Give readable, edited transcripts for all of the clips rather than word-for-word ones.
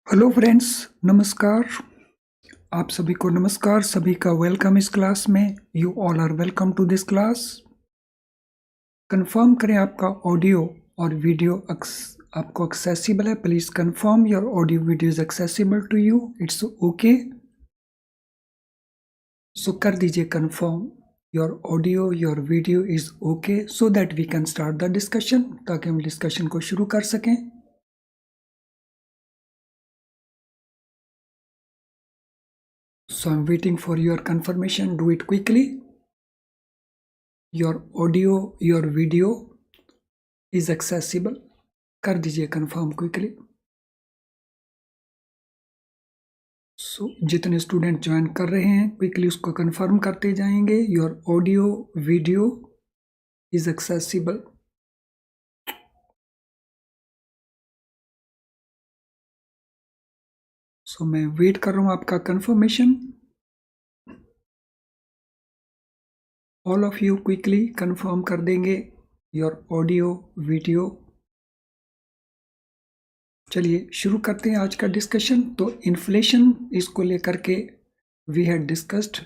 Hello friends, नमस्कार। आप सभी को नमस्कार, सभी का वेलकम इस क्लास में। You all are welcome to this class. Confirm करें आपका ऑडियो और वीडियो आपको एक्सेसिबल है। Please confirm your audio video is accessible to you. It's okay, so कर दीजिए confirm your audio your video is okay, so that we can start the discussion, ताकि हम discussion को शुरू कर सकें। So I'm waiting for your confirmation. Do it quickly. Your audio, your video is accessible. कर दीजिए कंफर्म क्विकली। सो जितने student join कर रहे हैं क्विकली उसको कंफर्म करते जाएंगे। Your audio video is accessible. So मैं वेट कर रहा हूं आपका confirmation. All of you quickly confirm कर देंगे योर ऑडियो वीडियो। चलिए शुरू करते हैं आज का डिस्कशन। तो इन्फ्लेशन, इसको लेकर के we had discussed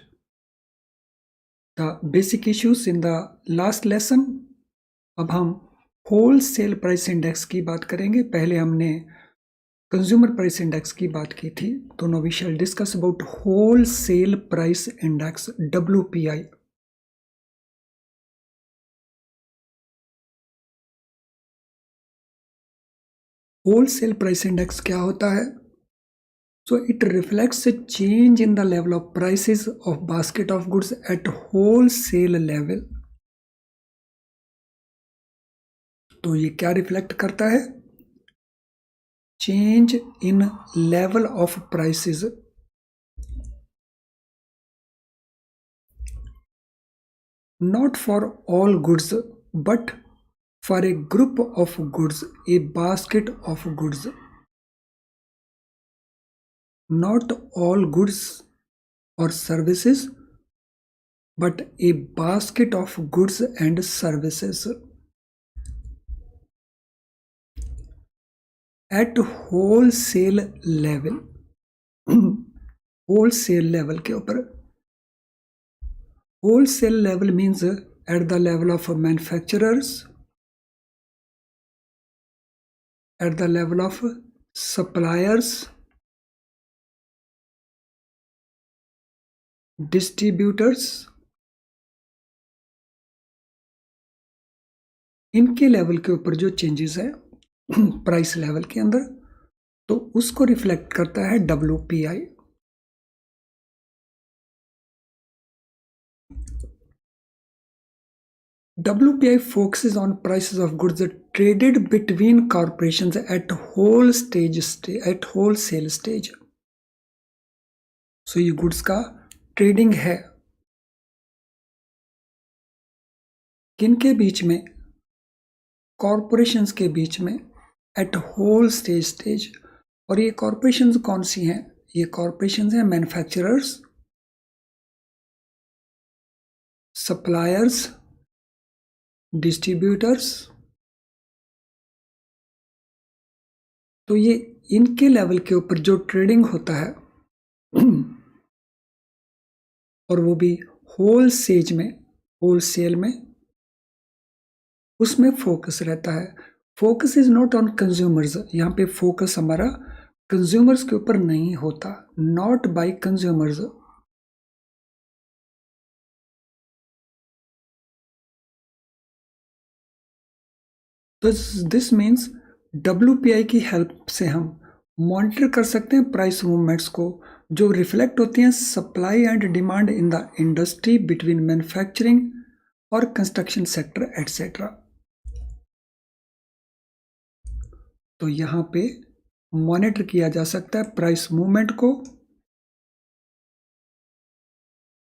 the basic issues in the last lesson. अब हम होल सेल प्राइस इंडेक्स की बात करेंगे। पहले हमने कंज्यूमर प्राइस इंडेक्स की बात की थी, तो now we shall discuss about wholesale price index, WPI। Wholesale price index क्या होता है? So it reflects a change in the level of prices of basket of goods at wholesale level। तो ये क्या reflect करता है? Change in level of prices not for all goods but for a group of goods, a basket of goods। not all goods or services but a basket of goods and services at wholesale level। wholesale level के ऊपर, wholesale level means at the level of manufacturers, at the level of suppliers, distributors, इनके level के ऊपर जो changes है price level के अंदर, तो उसको रिफ्लेक्ट करता है WPI। WPI focuses on prices of goods traded between corporations at wholesale stage। सो ये गुड्स का ट्रेडिंग है किनके बीच में? कॉरपोरेशंस के बीच में, एट होल स्टेज। और ये कॉरपोरेशंस कौन सी हैं? ये कॉरपोरेशंस हैं मैन्युफैक्चरर्स, सप्लायर्स, डिस्ट्रीब्यूटर्स। तो ये इनके लेवल के ऊपर जो ट्रेडिंग होता है और वो भी होल सेल में, उसमें फोकस रहता है। Focus is not on consumers. यहाँ पे फोकस हमारा कंज्यूमर्स के ऊपर नहीं होता, नॉट बाय कंज्यूमर्स। तो दिस मीन्स WPI की हेल्प से हम मॉनिटर कर सकते हैं प्राइस मूवमेंट्स को, जो रिफ्लेक्ट होती हैं supply and demand in the industry between manufacturing और कंस्ट्रक्शन सेक्टर एटसेट्रा। तो यहाँ पे मॉनिटर किया जा सकता है प्राइस मूवमेंट को,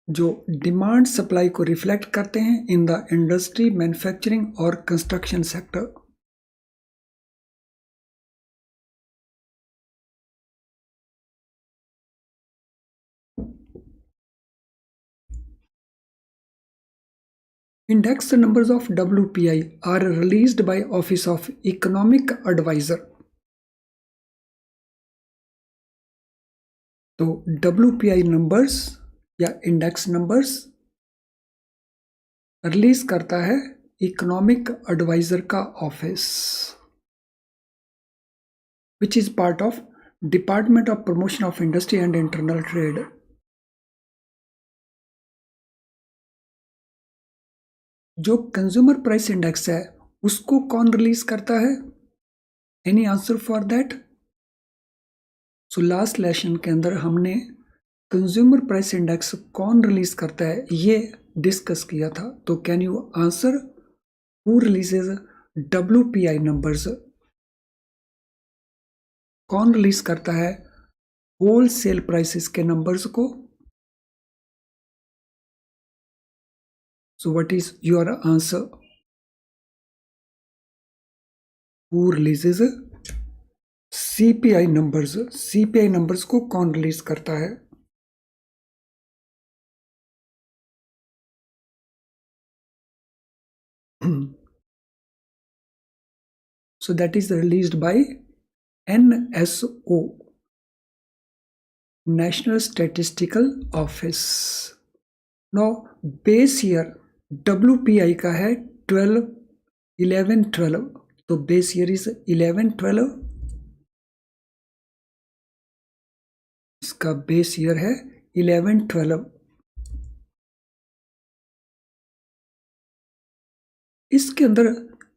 जो डिमांड सप्लाई को रिफ्लेक्ट करते हैं इन द इंडस्ट्री, मैन्युफैक्चरिंग और construction sector. Index numbers of WPI are released by Office of Economic Advisor। तो WPI नंबर्स या इंडेक्स नंबर्स रिलीज करता है इकोनॉमिक एडवाइजर का office, which is part of department of promotion of industry and internal trade. जो consumer price index है उसको कौन release करता है? Any answer for that? So last lesson के अंदर हमने कंज्यूमर प्राइस इंडेक्स कौन रिलीज करता है ये डिस्कस किया था। तो can you answer who releases WPI numbers? कौन रिलीज करता है होलसेल प्राइसेस के नंबर्स को? So what is your answer? Who releases CPI numbers? CPI numbers को कौन रिलीज करता है? So that is released by NSO, National Statistical Office. Now base year WPI का है 12 11 12, तो base year is 11 12, इसका base year है 11 12। इसके अंदर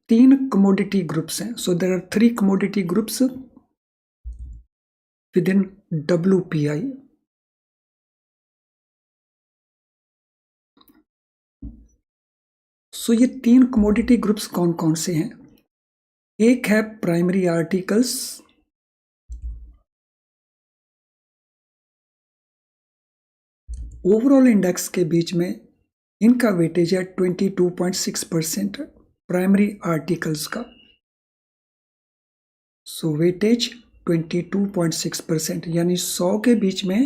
3 commodity groups हैं। So there are 3 commodity groups within WPI। सो ये 3 commodity groups कौन कौन से हैं? एक है प्राइमरी आर्टिकल्स, ओवरऑल इंडेक्स के बीच में इनका वेटेज है 22.6% प्राइमरी आर्टिकल्स का। सो वेटेज 22.6%, यानी 100 के बीच में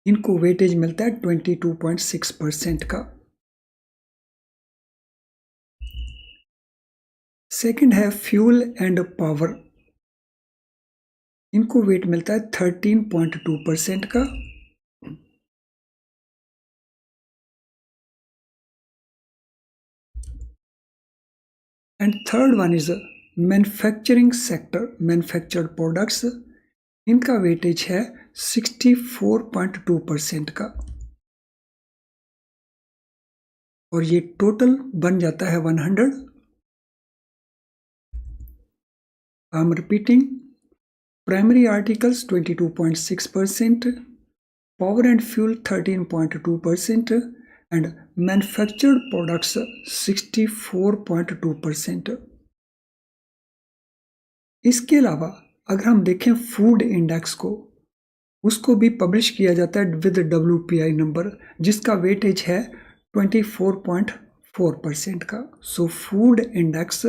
इनको वेटेज मिलता है 22.6% का। सेकंड है फ्यूल एंड पावर, इनको वेट मिलता है 13.2% का। And third one is manufacturing sector, manufactured products, इनका वेटेज है 64.2% का। और ये टोटल बन जाता है 100। I am repeating, primary articles 22.6%, power and fuel 13.2%, and manufactured products 64.2%। इसके अलावा अगर हम देखें फूड इंडेक्स को, उसको भी पब्लिश किया जाता है विद WPI नंबर, जिसका वेटेज है 24.4% का। So food index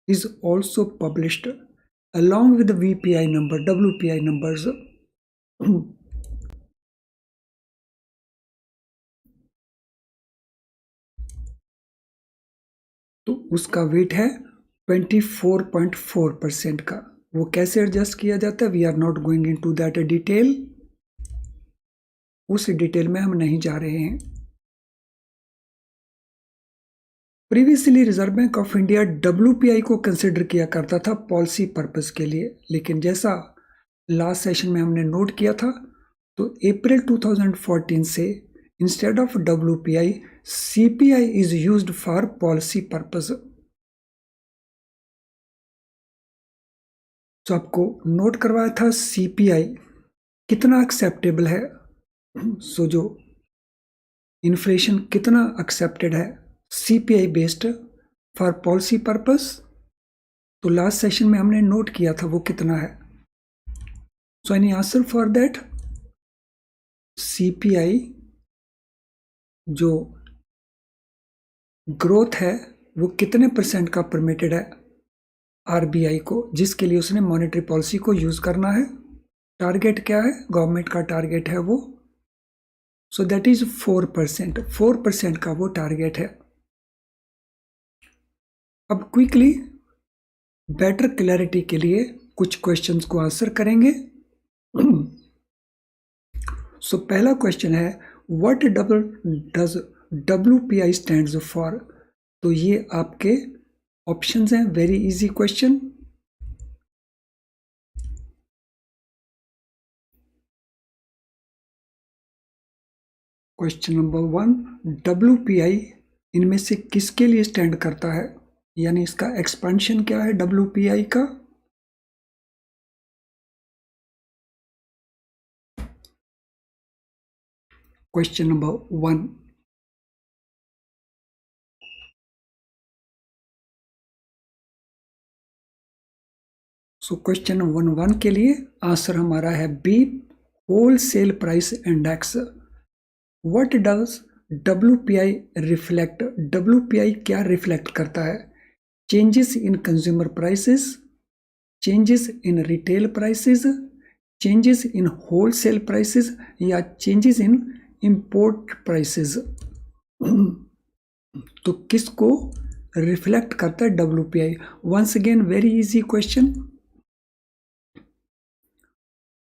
is also published along with the VPI number, WPI numbers। तो उसका वेट है 24.4% का। वो कैसे एडजस्ट किया जाता है, we are not going into that detail, उस डिटेल में हम नहीं जा रहे हैं। Previously Reserve Bank of India WPI को कंसिडर किया करता था पॉलिसी पर्पस के लिए, लेकिन जैसा लास्ट सेशन में हमने नोट किया था, तो अप्रैल 2014 से instead of WPI CPI is used for policy purpose. तो आपको नोट करवाया था CPI कितना एक्सेप्टेबल है, सो जो इन्फ्लेशन कितना एक्सेप्टेड है CPI based for policy purpose, तो लास्ट सेशन में हमने नोट किया था वो कितना है। So any answer for that? CPI जो ग्रोथ है वो कितने % का परमिटेड है RBI को, जिसके लिए उसने मॉनेटरी पॉलिसी को यूज करना है। टारगेट क्या है, गवर्नमेंट का टारगेट है वो, सो दैट इज 4%। 4% का वो टारगेट है। अब क्विकली बेटर क्लैरिटी के लिए कुछ क्वेश्चंस को आंसर करेंगे। सो पहला क्वेश्चन है what does WPI stands for. तो ये आपके ऑप्शंस हैं, very easy question. Question number 1, WPI इनमें से किसके लिए स्टैंड करता है, यानी इसका एक्सपेंशन क्या है WPI का। Question number 1, so question number 1 के लिए आंसर हमारा है B, wholesale price index. What does WPI reflect. WPI क्या रिफ्लेक्ट करता है, changes in consumer prices, changes in retail prices, changes in wholesale prices या चेंजेस इन इंपोर्ट प्राइसेस। तो किसको रिफ्लेक्ट करता है WPI। Once again very easy question,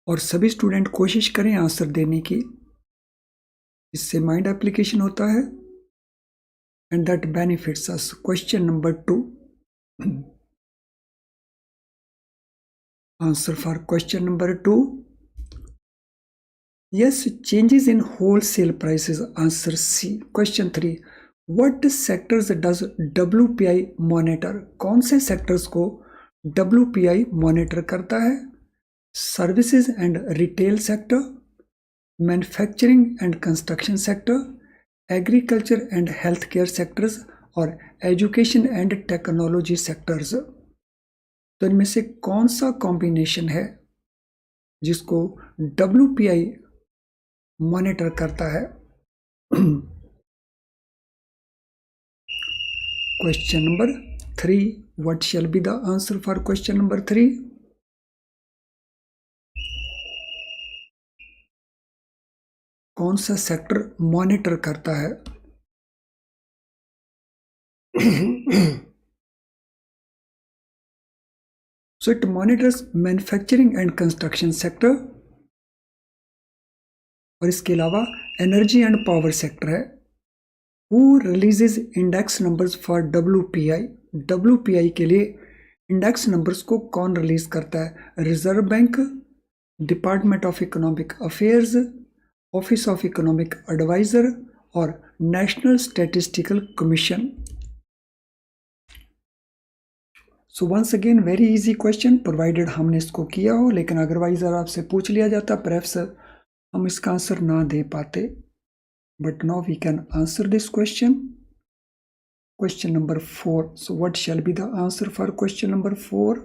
और सभी स्टूडेंट कोशिश करें आंसर देने की, इससे माइंड एप्लीकेशन होता है and that benefits us. Question number 2, answer for question number 2, yes, changes in wholesale prices, answer C. Question 3, what sectors does WPI monitor। कौन से सेक्टर्स को WPI मॉनिटर करता है, services and retail sector, manufacturing and construction sector, agriculture and health care sectors और education and technology sectors. तो इनमें से कौन सा कॉम्बिनेशन है जिसको WPI मॉनिटर करता है। Question number 3, what shall be the answer for question number 3। कौन सा सेक्टर मॉनिटर करता है। So it monitors manufacturing and construction sector, और इसके अलावा एनर्जी एंड पावर सेक्टर है। Who releases index numbers for WPI। WPI के लिए इंडेक्स नंबर्स को कौन रिलीज करता है, reserve bank, department of economic affairs, office of economic adviser और national statistical commission. So once again very easy question, provided हमने इसको किया हो, लेकिन अदरवाइज अगर आपसे पूछ लिया जाता परहैप्स हम इसका आंसर ना दे पाते, but now we can answer this question. Question number 4, so what shall be the answer for question number 4।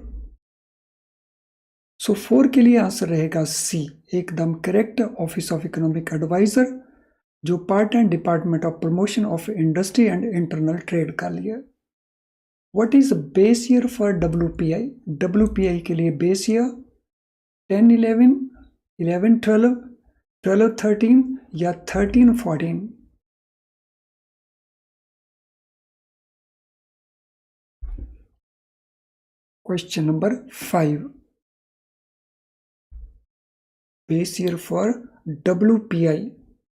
So 4 के लिए आंसर रहेगा सी, एकदम correct, office of economic adviser, जो part and department of promotion of industry and internal trade का लिए। What is base year for WPI। WPI के लिए base year 10-11, 11-12, 12-13 या 13-14। Question number 5, base year for WPI।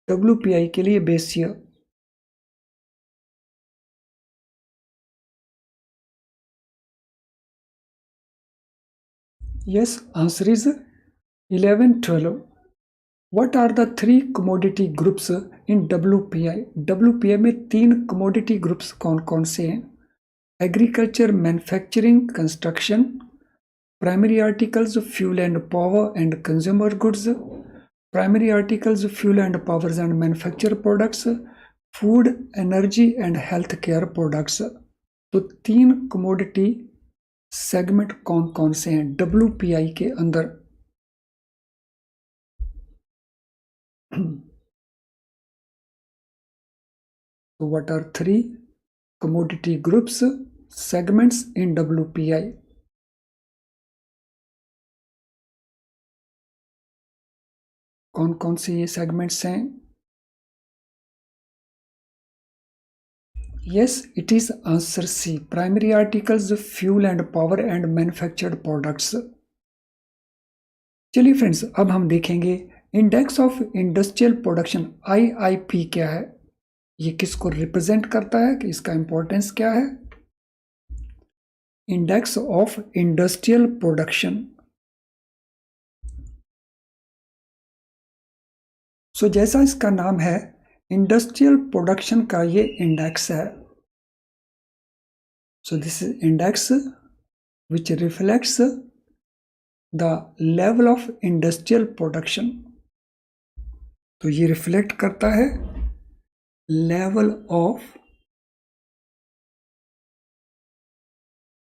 WPI के लिए base year yes, answer is 11-12. What are the 3 commodity groups in WPI। WPI में 3 commodity groups कौन कौन से हैं, agriculture, manufacturing, construction, primary articles, fuel and power and consumer goods, primary articles, fuel and powers and manufacture products, food, energy and health care products. तो 3 commodity segment कौन कौन से हैं WPI के अंदर। So what are 3 commodity groups, segments in WPI? कौन कौन से ये सेगमेंट्स हैं। Yes, it is answer C, primary articles, fuel and power and manufactured products। चलिए फ्रेंड्स, अब हम देखेंगे index of industrial production IIP क्या है, ये किसको रिप्रेजेंट करता है, कि इसका इंपॉर्टेंस क्या है? Index of industrial production. So जैसा इसका नाम है, इंडस्ट्रियल प्रोडक्शन का ये इंडेक्स है। So this is index which reflects the level of industrial production। तो ये रिफ्लेक्ट करता है लेवल ऑफ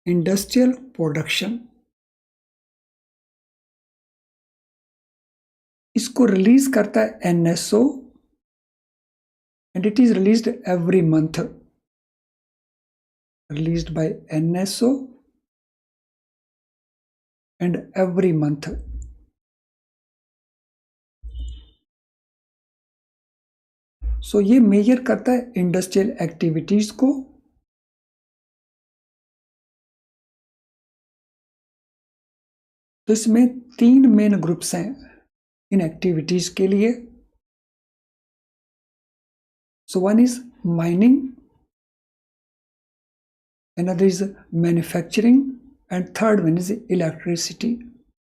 इंडस्ट्रियल प्रोडक्शन। इसको रिलीज करता है NSO and it is released every month, released by NSO and every month. So ये measure करता है इंडस्ट्रियल एक्टिविटीज को। तो इसमें 3 मेन ग्रुप्स हैं इन एक्टिविटीज के लिए। So one is mining, another is manufacturing, and third one is electricity।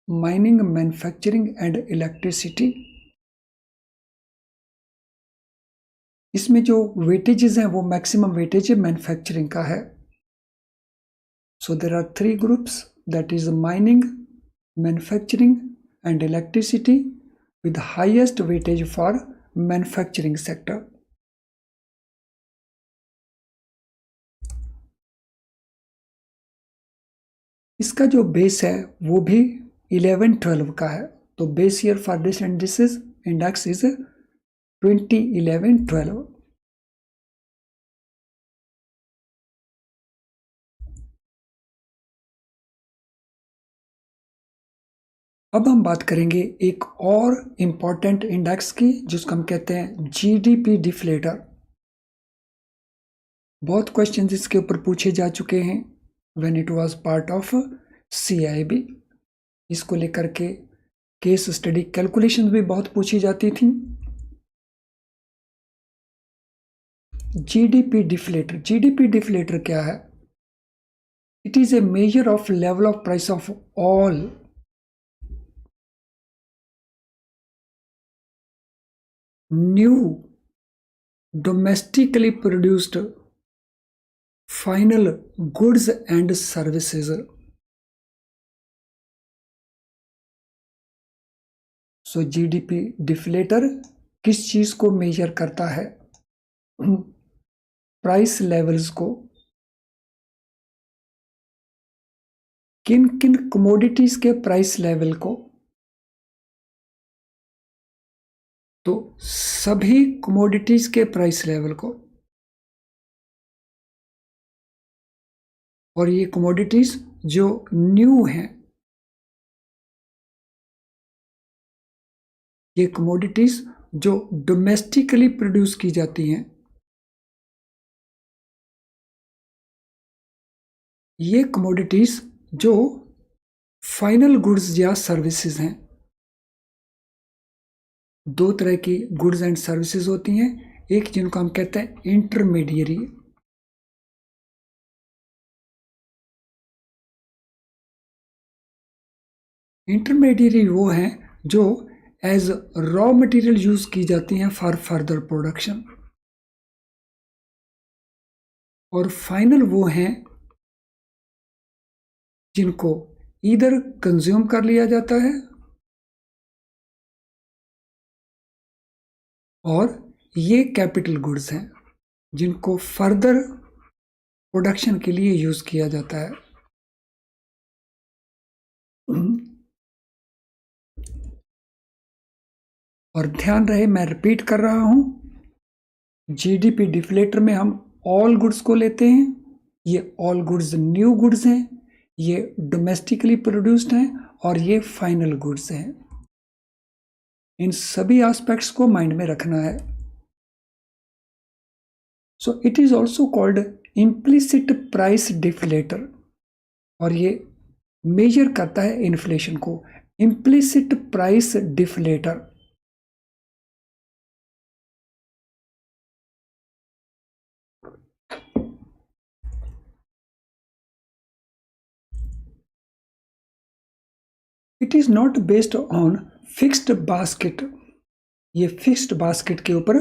mining, manufacturing and electricity। इसमें जो वेटेजेस हैं वो मैक्सिमम वेटेज मैन्युफैक्चरिंग का है। So there are 3 groups, that is mining, manufacturing and electricity, with highest weightage for manufacturing sector। इसका जो base है वो भी 11-12 का है। तो base year for this index is 2011-12। अब हम बात करेंगे एक और इंपॉर्टेंट इंडेक्स की, जिसको हम कहते हैं GDP डिफ्लेटर। बहुत क्वेश्चंस इसके ऊपर पूछे जा चुके हैं when it was part of CIB। इसको लेकर के केस स्टडी कैलकुलेशन भी बहुत पूछी जाती थी। GDP डिफ्लेटर क्या है? It is a measure of level of price of all new domestically produced final goods and services. So GDP deflator किस चीज को मेजर करता है? प्राइस लेवल्स को। किन किन कमोडिटीज के प्राइस लेवल को? तो सभी कमोडिटीज के प्राइस लेवल को। और ये कमोडिटीज जो न्यू हैं, ये कमोडिटीज जो डोमेस्टिकली प्रोड्यूस की जाती हैं, ये कमोडिटीज जो फाइनल गुड्स या सर्विसेज हैं। 2 तरह की गुड्स एंड सर्विसेज होती हैं, एक जिनको हम कहते हैं इंटरमीडियरी। इंटरमीडियरी वो हैं जो एज रॉ मटेरियल यूज की जाती हैं फॉर फर्दर प्रोडक्शन। और फाइनल वो हैं जिनको इधर कंज्यूम कर लिया जाता है और ये कैपिटल गुड्स हैं जिनको फर्दर प्रोडक्शन के लिए यूज किया जाता है। और ध्यान रहे, मैं रिपीट कर रहा हूं, GDP डिफ्लेटर में हम ऑल गुड्स को लेते हैं। ये ऑल गुड्स न्यू गुड्स हैं, ये डोमेस्टिकली प्रोड्यूस्ड हैं और ये फाइनल गुड्स हैं। इन सभी एस्पेक्ट्स को माइंड में रखना है। So it is also called implicit price deflator, और ये मेजर करता है इन्फ्लेशन को। Implicit price deflator it is not based on fixed basket, ये फिक्स्ड बास्केट के ऊपर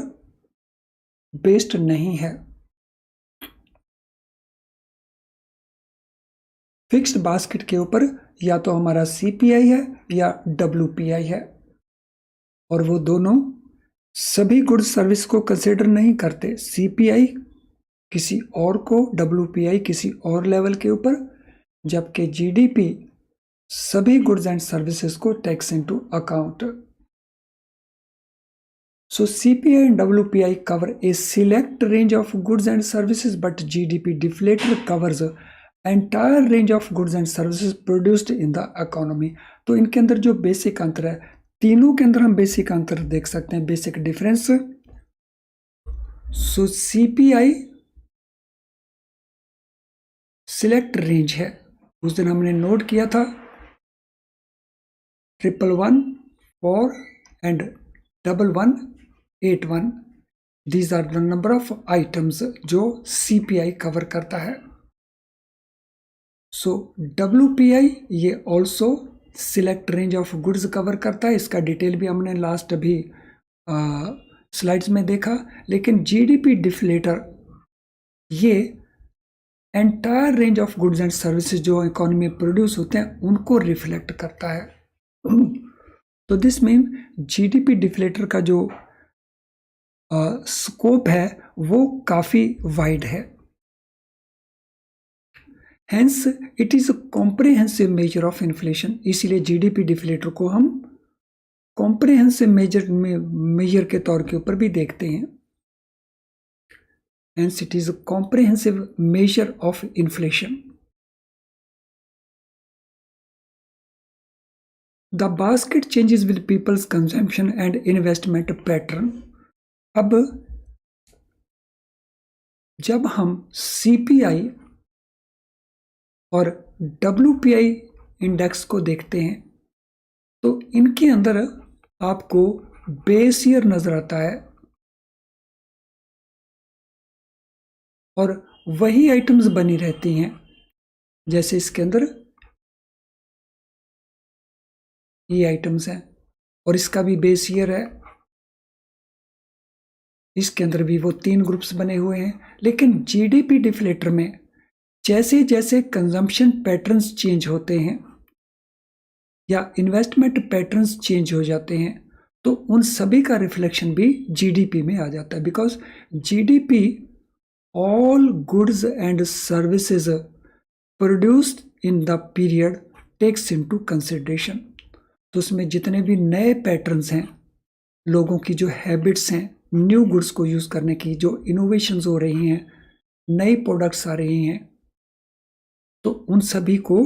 बेस्ड नहीं है। फिक्स्ड बास्केट के ऊपर या तो हमारा सीपीआई है या डब्ल्यूपीआई है, और वो दोनों सभी गुड्स सर्विस को कंसिडर नहीं करते। सीपीआई किसी और को, डब्ल्यूपीआई किसी और लेवल के ऊपर, जबकि जीडीपी सभी गुड्स एंड सर्विसेज को takes into account. So CPI and WPI cover a select range of goods and services, but GDP deflator covers a entire range of goods and services produced in the economy। तो इनके अंदर जो basic अंतर है, तीनों के अंदर हम बेसिक अंतर देख सकते हैं, बेसिक डिफरेंस। सो CPI सिलेक्ट रेंज है, उस दिन हमने नोट किया था 111 4 and 1181, these are the number of items जो CPI कवर करता है। सो WPI ये also select range of goods cover करता है, इसका डिटेल भी हमने लास्ट अभी स्लाइड्स में देखा। लेकिन जीडीपी डिफ्लेटर ये entire range of goods and services जो इकोनॉमी में प्रोड्यूस होते हैं उनको रिफ्लेक्ट करता है। तो दिस मीन जीडीपी डिफ्लेटर का जो स्कोप है वो काफी वाइड है। Hence it is a comprehensive measure of inflation, इसीलिए जीडीपी डिफ्लेटर को हम कॉम्प्रिहेंसिव मेजर के तौर के ऊपर भी देखते हैं। Hence it is a comprehensive measure of inflation. The basket changes with people's consumption and investment pattern. अब जब हम सीपीआई और WPI इंडेक्स को देखते हैं तो इनके अंदर आपको बेस ईयर नजर आता है, और वही आइटम्स बनी रहती हैं। जैसे इसके अंदर ये आइटम्स हैं और इसका भी बेस ईयर है, इसके अंदर भी वो 3 ग्रुप्स बने हुए हैं। लेकिन जीडीपी डिफ्लेटर में जैसे जैसे कंजम्पशन पैटर्न्स चेंज होते हैं या इन्वेस्टमेंट पैटर्न्स चेंज हो जाते हैं तो उन सभी का रिफ्लेक्शन भी जीडीपी में आ जाता है, because GDP all goods and services produced in the period takes into consideration. तो उसमें जितने भी नए पैटर्न्स हैं, लोगों की जो हैबिट्स हैं न्यू गुड्स को यूज करने की, जो इनोवेशंस हो रही हैं, नई प्रोडक्ट्स आ रही हैं, तो उन सभी को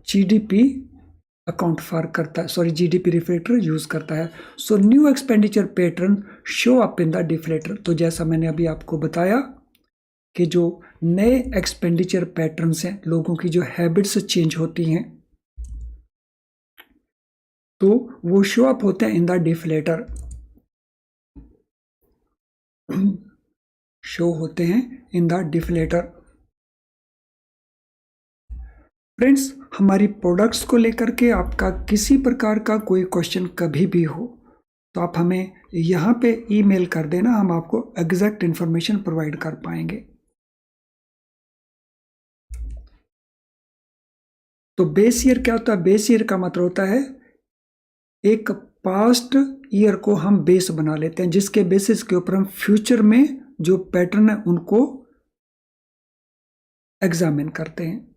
जीडीपी अकाउंट फॉर करता है, सॉरी जीडीपी रिफ्लेक्टर यूज करता है। So new expenditure pattern show up in the deflator. तो जैसा मैंने अभी आपको बताया कि जो नए एक्सपेंडिचर पैटर्न्स हैं, लोगों की जो हैबिट्स चेंज होती हैं, तो वो शो अप होते हैं इन द डिफ्लेटर, शो होते हैं इन द डिफ्लेटर। फ्रेंड्स, हमारी प्रोडक्ट्स को लेकर के आपका किसी प्रकार का कोई क्वेश्चन कभी भी हो तो आप हमें यहाँ पे ईमेल कर देना, हम आपको एग्जैक्ट इंफॉर्मेशन प्रोवाइड कर पाएंगे। तो बेस ईयर क्या होता है? बेस ईयर का मतलब होता है एक पास्ट ईयर को हम बेस बना लेते हैं, जिसके बेसिस के ऊपर हम फ्यूचर में जो पैटर्न है उनको एग्जामिन करते हैं।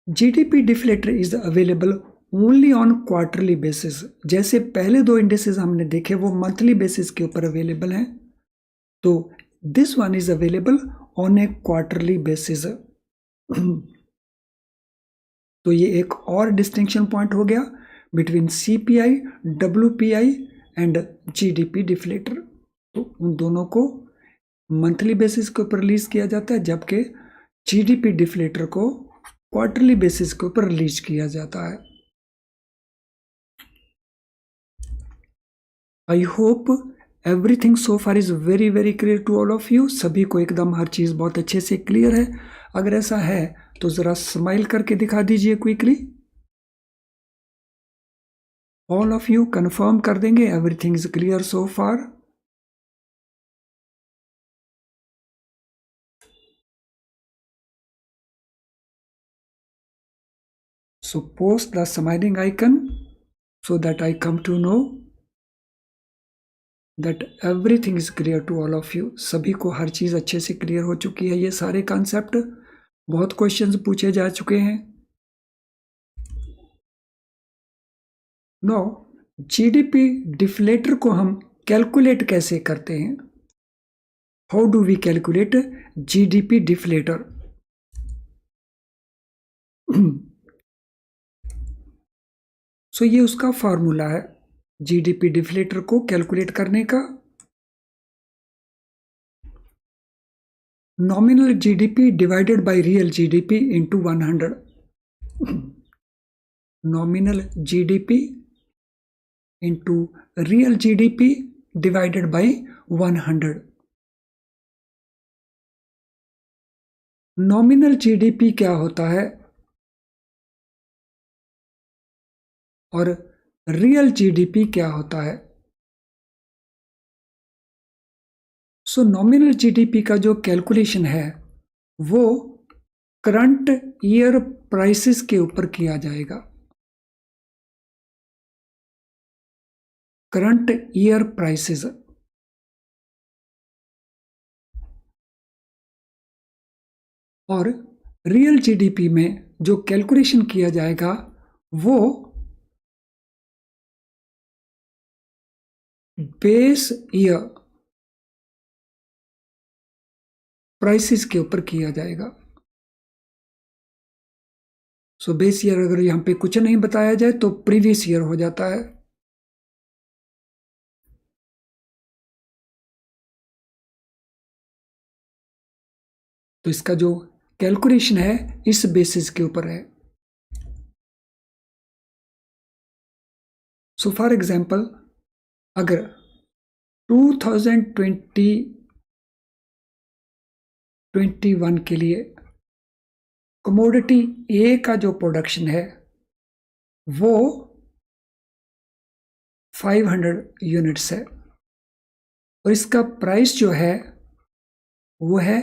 GDP deflator is available only on quarterly basis. जैसे पहले 2 इंडेसेस हमने देखे वो मंथली बेसिस के ऊपर अवेलेबल हैं, तो this one is available on A quarterly basis. तो ये एक और डिस्टिंक्शन पॉइंट हो गया between CPI, WPI and GDP deflator. तो उन दोनों को मंथली बेसिस के ऊपर रिलीज किया जाता है, जबकि जीडीपी डिफ्लेटर को क्वार्टरली बेसिस के ऊपर रिलीज किया जाता है। I hope everything so far is very very clear to all of you. सभी को एकदम हर चीज बहुत अच्छे से क्लियर है। अगर ऐसा है तो जरा स्माइल करके दिखा दीजिए quickly. All of you confirm कर देंगे everything is clear so far? So post the smiling icon so that I come to know that everything is clear to all of you. सभी को हर चीज़ अच्छे से क्लियर हो चुकी है। ये सारे कॉन्सेप्ट बहुत क्वेश्चंस पूछे जा चुके हैं। नो जीडीपी डिफ्लेटर को हम कैलकुलेट कैसे करते हैं? How do we calculate GDP deflator? So ये उसका फॉर्मूला है जीडीपी डिफ्लेटर को कैलकुलेट करने का। Nominal GDP divided by real GDP into 100। Nominal GDP into real GDP divided by 100। Nominal GDP क्या होता है और रियल जीडीपी क्या होता है? सो नॉमिनल जीडीपी का जो कैलकुलेशन है वो करंट ईयर प्राइसेस के ऊपर किया जाएगा। Current year prices. और रियल जीडीपी में जो कैलकुलेशन किया जाएगा वो बेस ईयर प्राइसेस के ऊपर किया जाएगा। सो बेस ईयर अगर यहां पे कुछ नहीं बताया जाए तो प्रीवियस ईयर हो जाता है। तो इसका जो कैलकुलेशन है इस बेसिस के ऊपर है। सो फॉर एग्जांपल अगर 2021 के लिए कमोडिटी ए का जो प्रोडक्शन है वो 500 यूनिट्स है और इसका प्राइस जो है वो है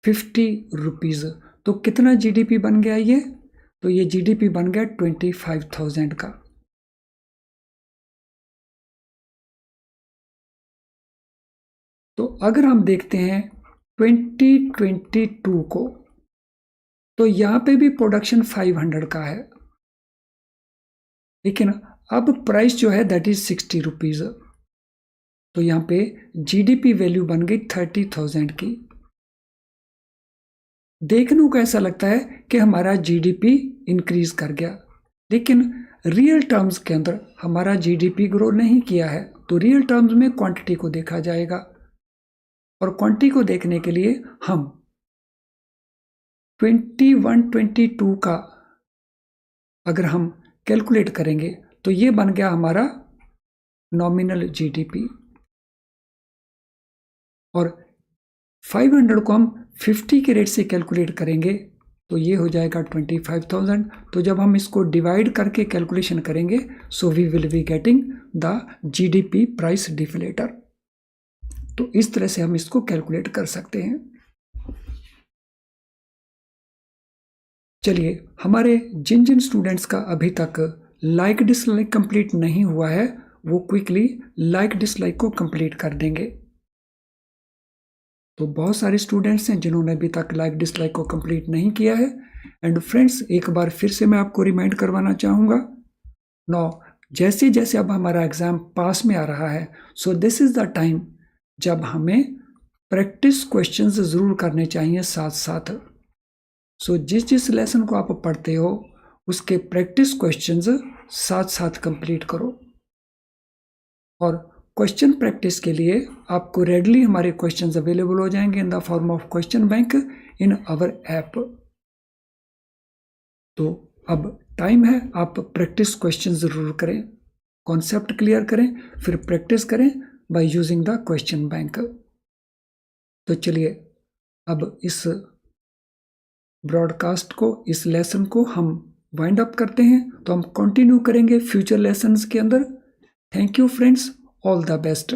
50 रुपीज़। तो कितना जीडीपी बन गया ये? तो ये जीडीपी बन गया 25,000 का। तो अगर हम देखते हैं 2022 को तो यहाँ पे भी प्रोडक्शन 500 का है लेकिन अब प्राइस जो है दैट इज 60 रुपीज़। तो यहाँ पे जीडीपी वैल्यू बन गई 30,000 की। देखने को ऐसा लगता है कि हमारा जीडीपी इंक्रीज कर गया लेकिन रियल टर्म्स के अंदर हमारा जीडीपी ग्रो नहीं किया है। तो रियल टर्म्स में क्वांटिटी को देखा जाएगा और क्वांटिटी को देखने के लिए हम 21-22 का अगर हम कैलकुलेट करेंगे तो ये बन गया हमारा नॉमिनल जीडीपी और 500 को हम 50 के रेट से कैलकुलेट करेंगे तो ये हो जाएगा 25,000। तो जब हम इसको डिवाइड करके कैलकुलेशन करेंगे so we will be getting the GDP price deflator. तो इस तरह से हम इसको कैलकुलेट कर सकते हैं। चलिए हमारे जिन जिन स्टूडेंट्स का अभी तक लाइक डिसलाइक कंप्लीट नहीं हुआ है वो क्विकली लाइक डिसलाइक को कंप्लीट कर देंगे। तो बहुत सारे स्टूडेंट्स हैं जिन्होंने अभी तक लाइक डिसलाइक को कंप्लीट नहीं किया है। एंड फ्रेंड्स एक बार फिर से मैं आपको रिमाइंड करवाना चाहूँगा नो जैसे जैसे अब हमारा एग्ज़ाम पास में आ रहा है so this is the time जब हमें प्रैक्टिस क्वेश्चंस ज़रूर करने चाहिए साथ साथ। सो जिस जिस लेसन को आप पढ़ते हो उसके प्रैक्टिस क्वेश्चंस साथ साथ कंप्लीट करो। और क्वेश्चन प्रैक्टिस के लिए आपको रेडली हमारे क्वेश्चंस अवेलेबल हो जाएंगे in the form of question bank in our app. तो अब टाइम है आप प्रैक्टिस क्वेश्चन ज़रूर करें, कॉन्सेप्ट क्लियर करें, फिर प्रैक्टिस करें by using the question bank. तो चलिए अब इस ब्रॉडकास्ट को, इस लेसन को हम वाइंड अप करते हैं, तो हम कंटिन्यू करेंगे फ्यूचर लेसन्स के अंदर। Thank you friends, all the best.